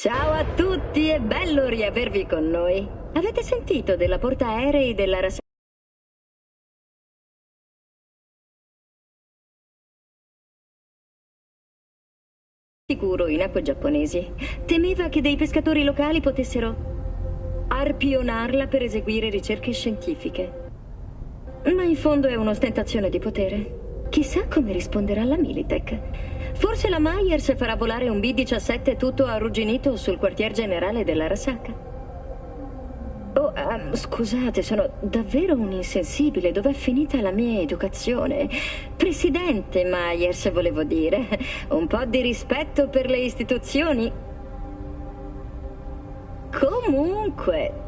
Ciao a tutti, è bello riavervi con noi. Avete sentito della portaerei della Rasaka? Sicuro in acque giapponesi. Temeva che dei pescatori locali potessero arpionarla per eseguire ricerche scientifiche. Ma in fondo è un'ostentazione di potere. Chissà come risponderà la Militech. Forse la Myers farà volare un B-17 tutto arrugginito sul quartier generale della Rasaka. Oh, scusate, sono davvero un insensibile. Dov'è finita la mia educazione? Presidente Myers, volevo dire. Un po' di rispetto per le istituzioni. Comunque...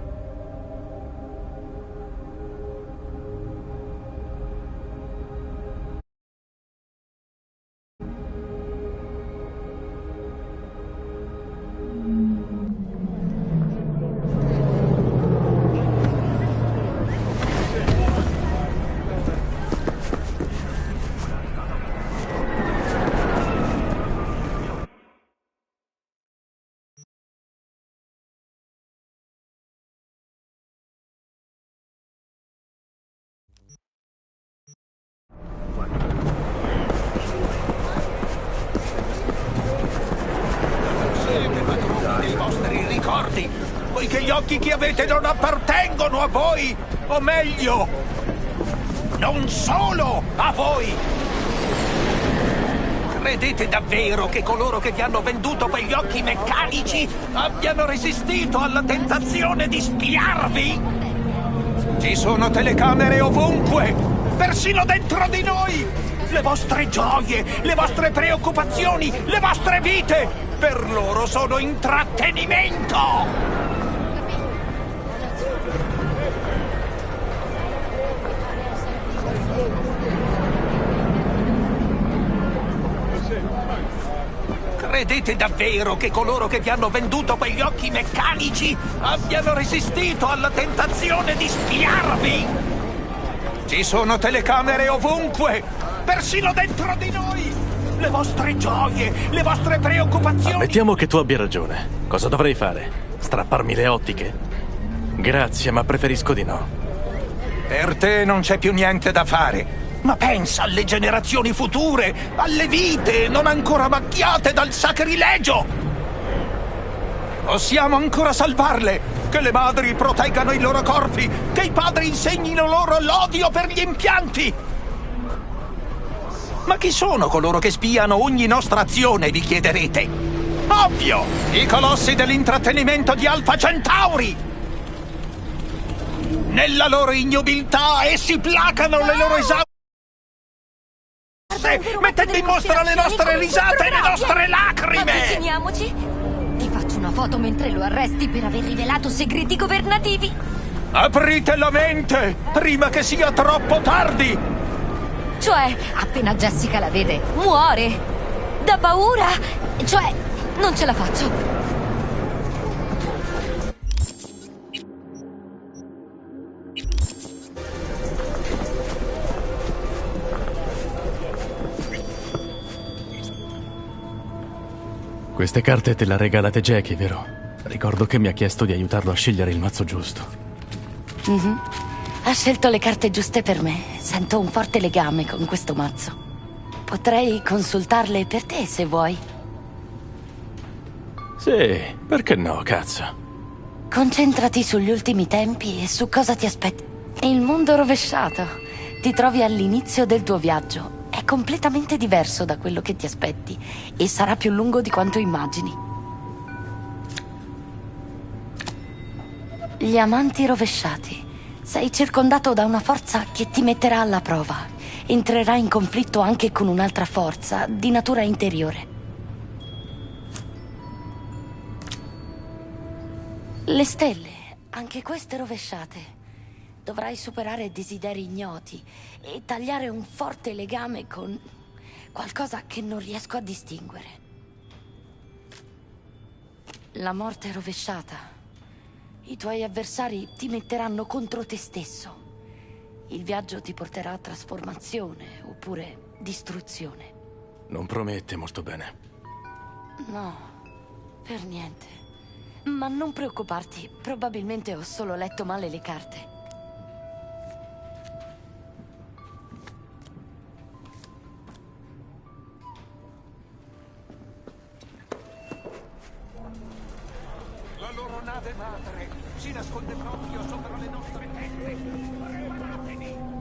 Poiché gli occhi che avete non appartengono a voi, o meglio, non solo a voi. Credete davvero che coloro che vi hanno venduto quegli occhi meccanici abbiano resistito alla tentazione di spiarvi? Ci sono telecamere ovunque, persino dentro di noi. Le vostre gioie, le vostre preoccupazioni, le vostre vite, per loro sono intrattenimento. Credete davvero che coloro che vi hanno venduto quegli occhi meccanici abbiano resistito alla tentazione di spiarvi? Ci sono telecamere ovunque, persino dentro di noi! Le vostre gioie, le vostre preoccupazioni... Ammettiamo che tu abbia ragione. Cosa dovrei fare? Strapparmi le ottiche? Grazie, ma preferisco di no. Per te non c'è più niente da fare. Ma pensa alle generazioni future, alle vite non ancora macchiate dal sacrilegio! Possiamo ancora salvarle! Che le madri proteggano i loro corpi! Che i padri insegnino loro l'odio per gli impianti! Ma chi sono coloro che spiano ogni nostra azione, vi chiederete? Ovvio! I colossi dell'intrattenimento di Alpha Centauri! Nella loro ignobiltà essi placano le loro esaudi, mettendo in mostra le nostre risate e le nostre lacrime! Avviciniamoci! Ti faccio una foto mentre lo arresti per aver rivelato segreti governativi! Aprite la mente, prima che sia troppo tardi! Cioè, appena Jessica la vede, muore! Da paura! Cioè, non ce la faccio! Queste carte te le ha regalate Jackie, vero? Ricordo che mi ha chiesto di aiutarlo a scegliere il mazzo giusto. Ha scelto le carte giuste per me. Sento un forte legame con questo mazzo. Potrei consultarle per te, se vuoi. Sì, perché no, cazzo? Concentrati sugli ultimi tempi e su cosa ti aspetti. Il mondo rovesciato. Ti trovi all'inizio del tuo viaggio. È completamente diverso da quello che ti aspetti e sarà più lungo di quanto immagini. Gli amanti rovesciati. Sei circondato da una forza che ti metterà alla prova. Entrerai in conflitto anche con un'altra forza di natura interiore. Le stelle, anche queste rovesciate. Dovrai superare desideri ignoti e tagliare un forte legame con qualcosa che non riesco a distinguere. La morte rovesciata. I tuoi avversari ti metteranno contro te stesso. Il viaggio ti porterà a trasformazione oppure distruzione. Non promette molto bene. No, per niente. Ma non preoccuparti, probabilmente ho solo letto male le carte. La loro nave madre si nasconde proprio sopra le nostre tende. Preparatevi!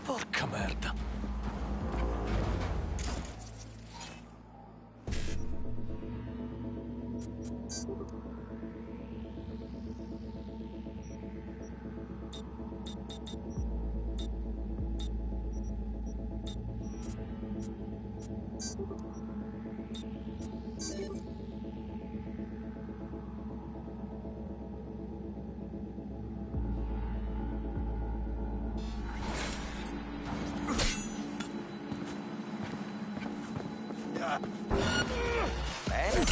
Porca merda. Bene.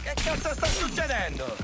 Che cazzo sta succedendo?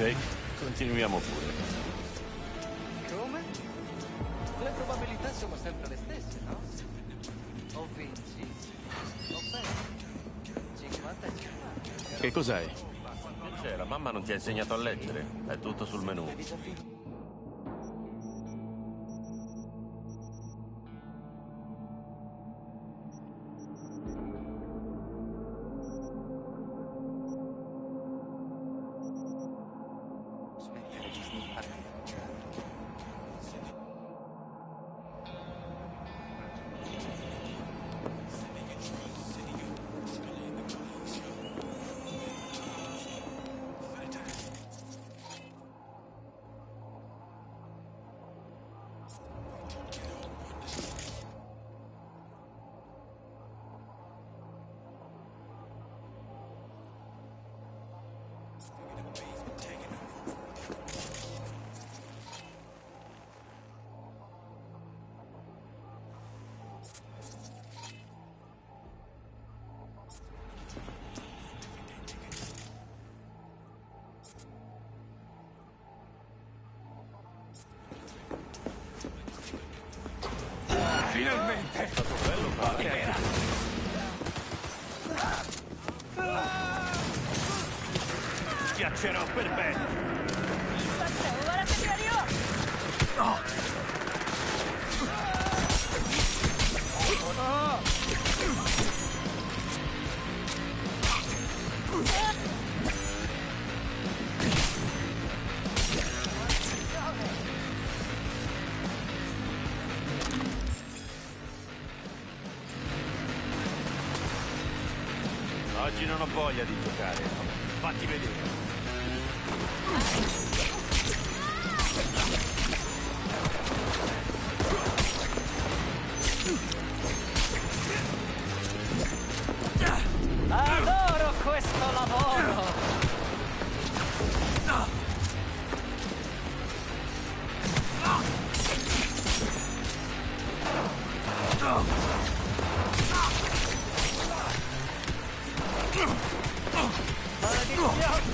Ok, continuiamo pure. Come? Le probabilità sono sempre le stesse, no? O vinci o perdi. 50 e 50. Che cos'hai? Che c'era? Mamma non ti ha insegnato a leggere. È tutto sul menù. Smettere di sniffare. Finalmente! Schiaccerò per bene! Oggi non ho voglia di giocare. Fatti vedere. Adoro questo lavoro! Maledizione!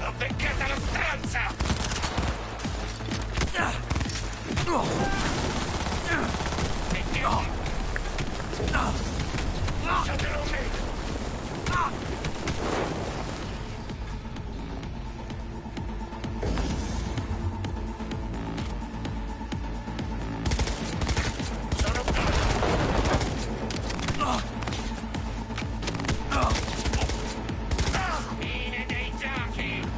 Ho beccata lo stronzo! Lasciatelo me! Sono pronto! Fine dei giochi!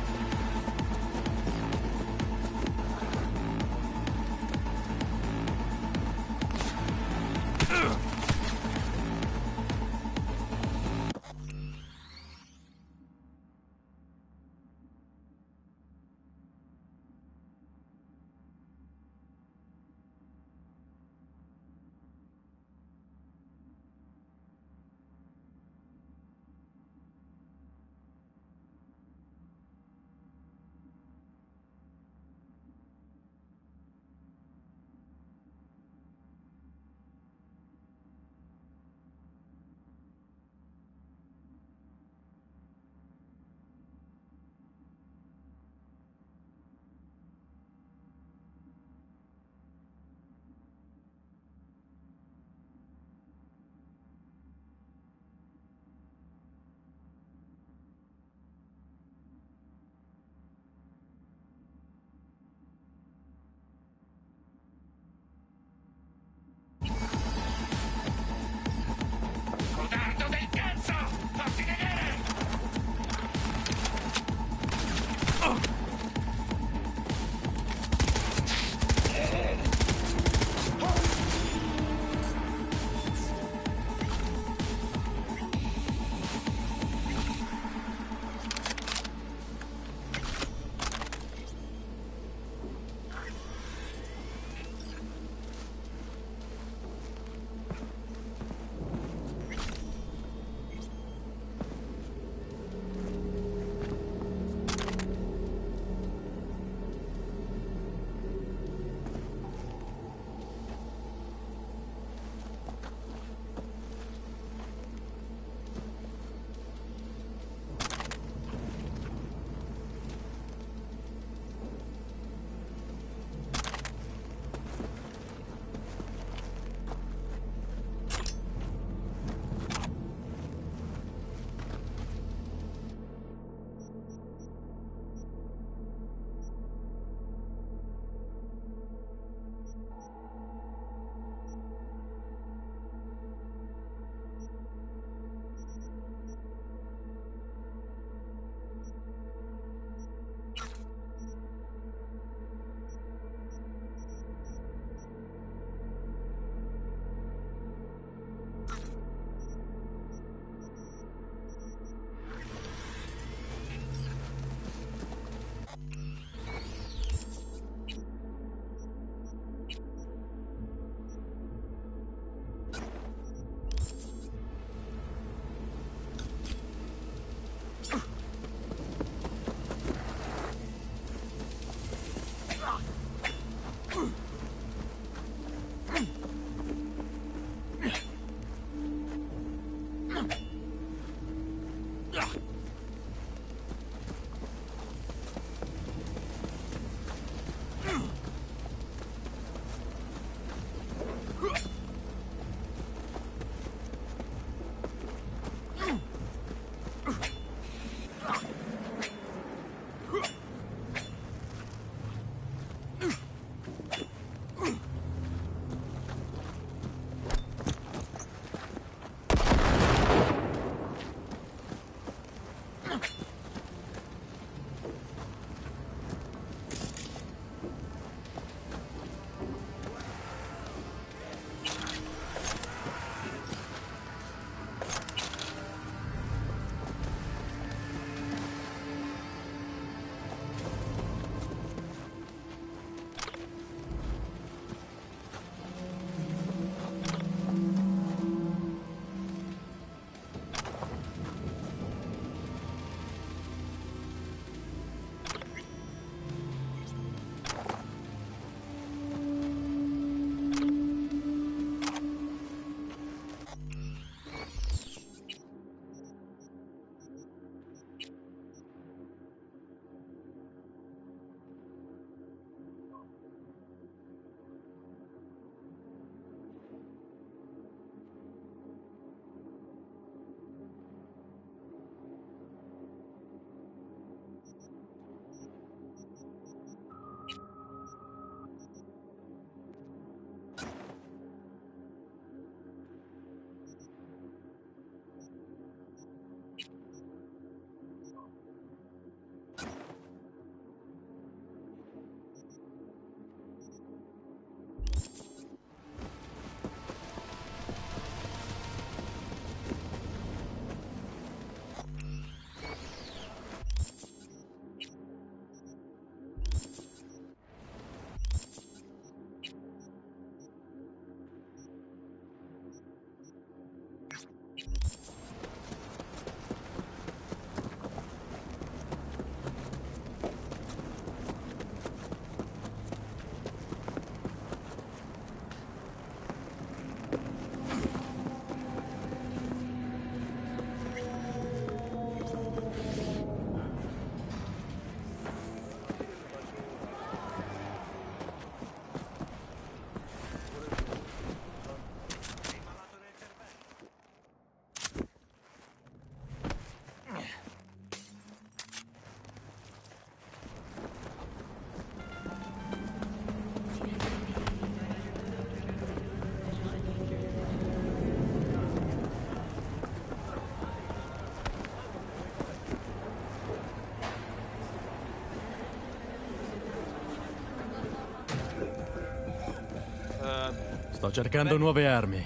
Sto cercando nuove armi.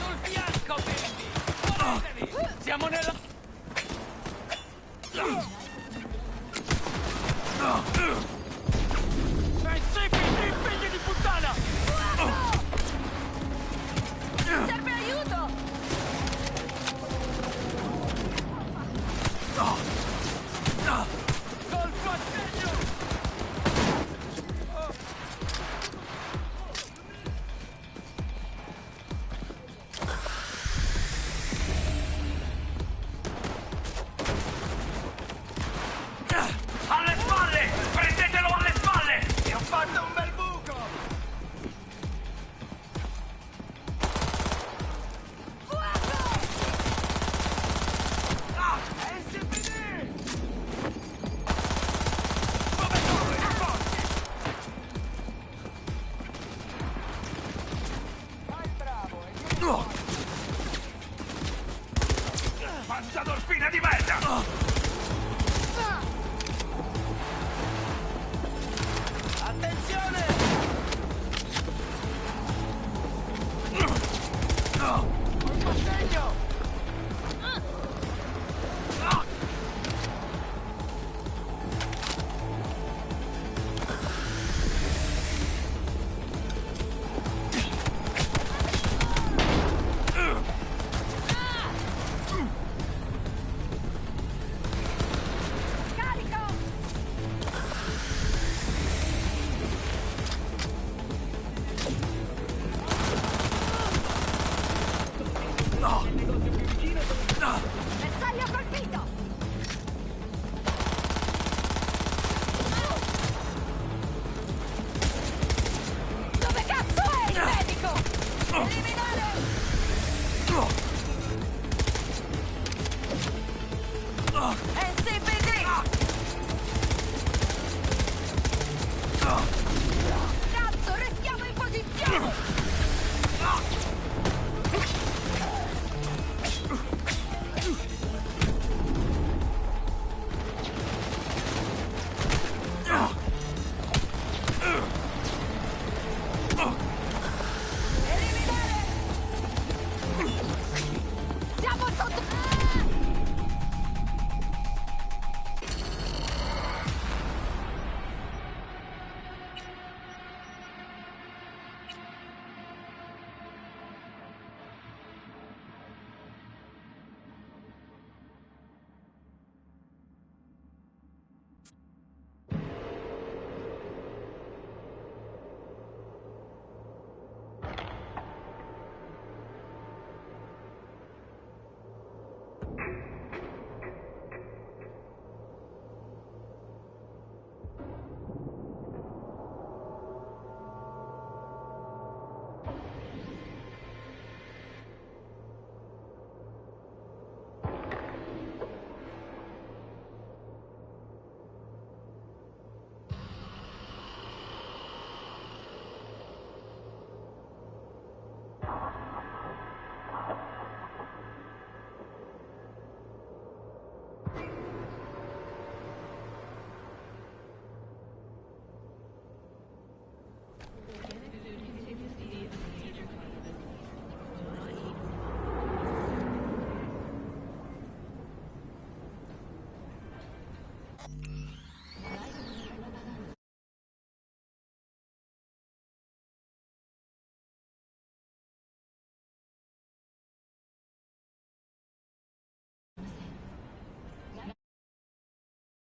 Sul fianco, baby! Muovetevi! Siamo nella... Mangia dolfina di merda!